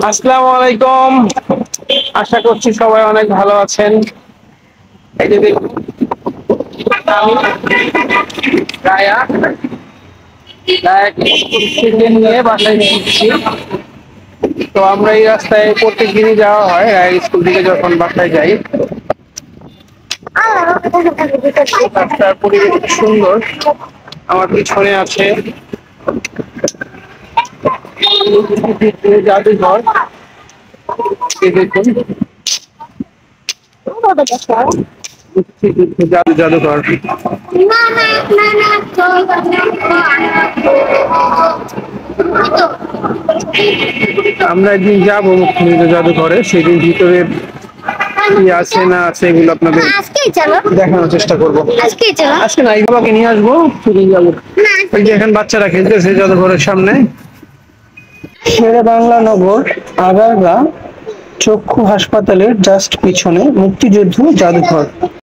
আসসালামু আলাইকুম। আশা করছি সবাই অনেক ভালো আছেন। এই যে দেখুন, আমি রায়া রায়াকে স্কুল থেকে নিয়ে বাসায় ফিরছি। তো আমরা এই রাস্তায় প্রত্যেকদিনই যাওয়া হয়, রায়ের স্কুল থেকে যখন বাসায় যাই। রাস্তার পরিবেশ খুব সুন্দর। আমার পিছনে আছে জাদুঘর। এই দেখুন, জাদুঘর। আমরা একদিন যাবো মুক্তিযুদ্ধ জাদুঘরে, সেদিন ভিতরে কি আছে না আছে এগুলো আপনাদের দেখানোর চেষ্টা করবো। আজকে নাই, বাবাকে নিয়ে আসবো, সেদিন যাবো। ওই যে এখন বাচ্চারা খেলতেছে জাদুঘরের সামনে। শেরে বাংলা নগর, আগারগা চক্ষু হাসপাতালের জাস্ট পিছনে মুক্তিযুদ্ধ জাদুঘর।